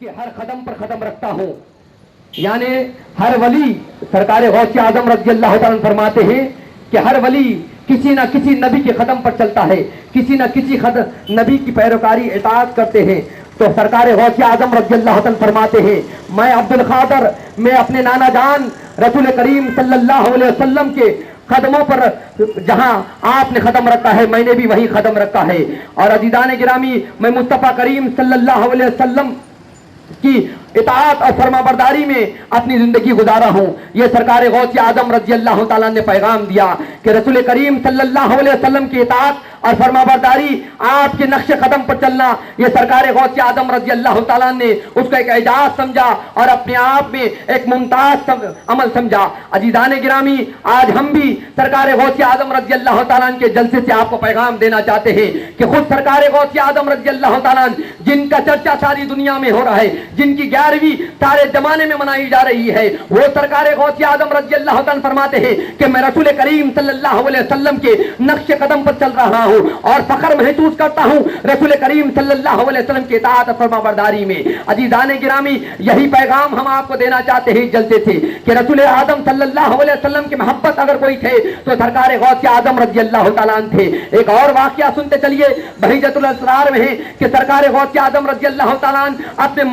کہ ہر قدم پر قدم رکھتا ہوں. یعنی ہر ولی سرکار غوث اعظم رضی اللہ تعالیٰ فرماتے ہیں کہ ہر ولی کسی نہ کسی نبی کے قدم پر چلتا ہے, کسی نہ کسی نبی کی پیروکاری اطاعت کرتے ہیں. تو سرکار غوث اعظم رضی اللہ تعالیٰ فرماتے ہیں میں عبد القادر میں اپنے نانا جان رسول کریم صلی اللہ علیہ وسلم کے قدموں پر جہاں آپ نے قدم رکھا ہے میں نے بھی وہی قدم رکھا ہے. اور عزیزان گرامی میں مصطفیٰ کریم صلی اللہ علیہ وسلم کی اطاعت اور فرما برداری میں اپنی زندگی گزارا ہوں. یہ سرکار غوث اعظم رضی اللہ تعالیٰ نے پیغام دیا کہ رسول کریم صلی اللہ علیہ وسلم کی اطاعت اور فرما برداری, آپ کے نقش قدم پر چلنا, یہ سرکار غوث اعظم رضی اللہ تعالیٰ نے اس کو ایک اعجاز سمجھا اور اپنے آپ میں ایک ممتاز عمل سمجھا. عزیزان گرامی, آج ہم بھی سرکار غوث اعظم رضی اللہ تعالیٰ کے جلسے سے آپ کو پیغام دینا چاہتے ہیں کہ خود سرکار غوث اعظم رضی اللہ تعالیٰ جن کا چرچا ساری دنیا میں ہو رہا ہے, جن کی 11ویں سارے زمانے میں منائی جا رہی ہے, وہ سرکار غوث اعظم رضی اللہ تعالیٰ فرماتے ہیں کہ میں رسول کریم صلی اللہ علیہ وسلم کے نقش قدم پر چل رہا ہوں اور فخر محسوس کرتا ہوں رسول کریم صلی اللہ علیہ وسلم کی اطاعت اور فرما برداری میں. عزیزان گرامی, یہی پیغام ہم آپ کو دینا چاہتے ہیں جلسے سے کہ رسول اعظم صلی اللہ علیہ وسلم کی محبت اگر کوئی تھے تو سرکار غوث اعظم رضی اللہ تعالیٰ تھے. ایک اور واقعہ سنتے چلیے, بہجت الاسرار میں ہے کہ سرکار غوث اعظم رضی اللہ تعالیٰ اپنے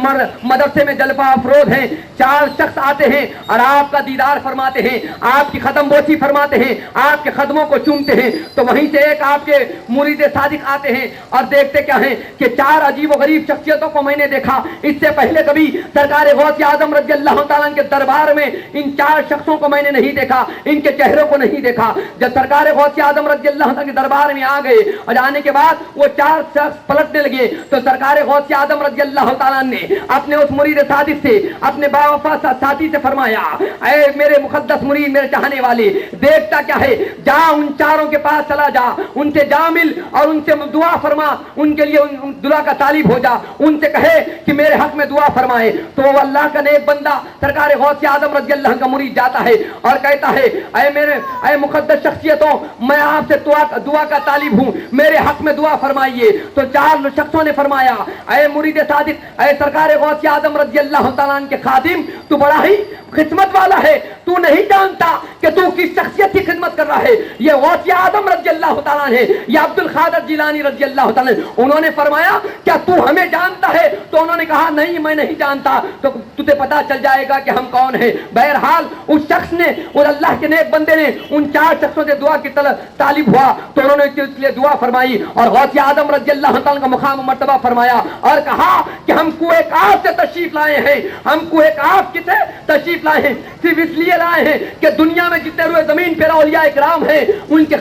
مدرسے میں جلوہ افروز ہیں, 4 شخص آتے ہیں اور آپ کا دیدار فرماتے ہیں, آپ کی قدم بوسی فرماتے ہیں, آپ کے قدموں کو چومتے ہیں. تو وہیں سے ایک آپ کے مرید صادق آتے ہیں اور دیکھتے کیا ہیں کہ 4 عجیب و غریب شخصیتوں کو میں نے دیکھا, اس سے پہلے کبھی سرکار غوث اعظم رضی اللہ تعالیٰ کے دربار میں ان 4 شخصوں کو میں نے نہیں دیکھا, ان کے چہروں کو نہیں دیکھا. جب سرکار غوث اعظم رضی اللہ تعالیٰ کے دربار میں آ گئے اور آنے کے بعد وہ 4 شخص پلٹنے لگے تو سرکار غوث اعظم رضی اللہ تعالیٰ نے اپنے اس مرید صادق سے, اپنے باوفا ساتھی سے فرمایا, اے میرے مقدس مرید, میرے چاہنے والے, دیکھتا کیا ہے, جا ان 4 کے پاس چلا جا, ان سے جا مل اور ان سے دعا فرما, ان کے لیے دعا کا طالب ہو جا, ان سے کہے کہ میرے حق میں دعا فرمائے. تو وہ اللہ کا نیک بندہ سرکار غوث اعظم رضی اللہ کا مرید جاتا ہے اور کہتا ہے اے مقدس شخصیتوں, میں آپ سے دعا کا طالب ہوں, میرے حق میں دعا فرمائیے. تو 4 شخصوں نے فرمایا, اے مرید صادق, اے سرکار غوث اعظم رضی اللہ تعالیٰ کے خادم, تو بڑا ہی خدمت والا ہے, تو نہیں جانتا کہ تو کس شخصیت کی خدمت کر رہا ہے. یہ غوث اعظم رضی اللہ تعالیٰ ہے, یہ عبد القادر جیلانی رضی اللہ تعالیٰ. انہوں نے فرمایا کیا تو ہمیں جانتا ہے؟ تو انہوں نے کہا نہیں, میں نہیں جانتا. تو تجھے پتا چل جائے گا کہ ہم کون ہیں. بہرحال اس شخص نے, اور اللہ کے نیک بندے نے ان 4 شخصوں سے دعا کی طالب ہوا تو انہوں نے اس لیے دعا فرمائی اور غوث اعظم رضی اللہ تعالیٰ کا مقام و مرتبہ فرمایا اور کہا کہ ہم کوہ کاف سے تشریف لائے ہیں. ہم کوہ کاف کسے تشریف لائے ہیں؟ صرف اس لیے لائے ہیں کہ دنیا میں جتنے روئے زمین پر اولیاء اکرام ہیں ان کے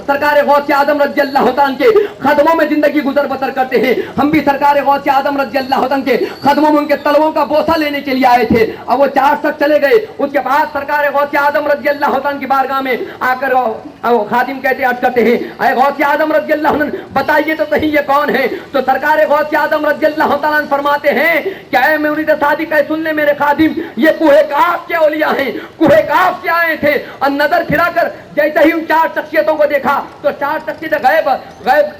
سرکار غوث اعظم رضی اللہ تعالیٰ کے قدموں میں زندگی گزر بسر کرتے ہیں. ہم بھی سرکار غوث اعظم رضی اللہ تعالیٰ کے قدموں میں ان کے تلووں کا بوسہ لینے کے لیے آئے تھے. اب وہ 4 شخص چلے گئے. اس کے بعد سرکار غوث اعظم رضی اللہ تعالیٰ کی بارگاہ میں آ کر خادم کہتے عرض کرتے ہیں, اے غوث اعظم رضی اللہ عنہ, بتائیے تو صحیح یہ کون ہے؟ تو سرکار غوث اعظم رضی اللہ تعالیٰ فرماتے ہیں کہ اے مرید صادق, اے سن لے میرے خادم, یہ کوہ کاف کے اولیاء ہیں, کوہ کاف سے آئے تھے. اور نظر پھرا کر جیسے ہی ان 4 شخصیتوں کو دیکھا تو 4 شخصیتیں غائب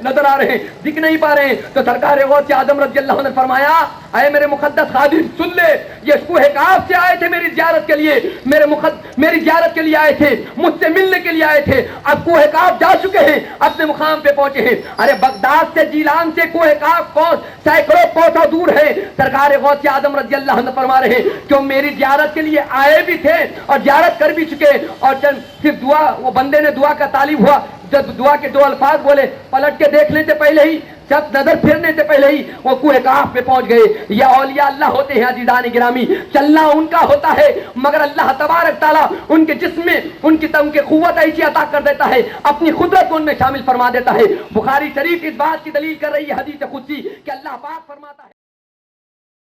نظر آ رہے ہیں, دکھ نہیں پا رہے ہیں. تو سرکار غوث اعظم رضی اللہ عنہ نے فرمایا, اے میرے مقدس خادم سن لے, یہ کوہ کاف سے آئے تھے میری زیارت کے لیے, میری زیارت کے لیے آئے تھے, مجھ سے ملنے کے لیے آئے تھے. اب کوہ کاف جا چکے ہیں, اپنے مقام پہ پہنچے ہیں. ارے بغداد سے جیلان سے کوہ کاف سینکڑوں کوسوں دور ہے. سرکار غوث اعظم رضی اللہ عنہ فرما رہے ہیں کہ میری زیارت کے لیے آئے بھی تھے اور زیارت کر بھی چکے, اور صرف دعا, وہ بندے نے دعا کا طالب ہوا, جب دعا کے 2 الفاظ بولے, پلٹ کے دیکھنے سے پہلے ہی, جب نظر پھرنے سے پہلے ہی وہ کوہ کاف پہ پہنچ گئے. یہ اولیاء اللہ ہوتے ہیں عزیزان گرامی, چلنا ان کا ہوتا ہے مگر اللہ تبارک تعالیٰ ان کے جسم میں ان کی قوت ایسی عطا کر دیتا ہے, اپنی قدرت کو ان میں شامل فرما دیتا ہے. بخاری شریف اس بات کی دلیل کر رہی ہے حدیث قدسی کہ اللہ پاک فرماتا ہے.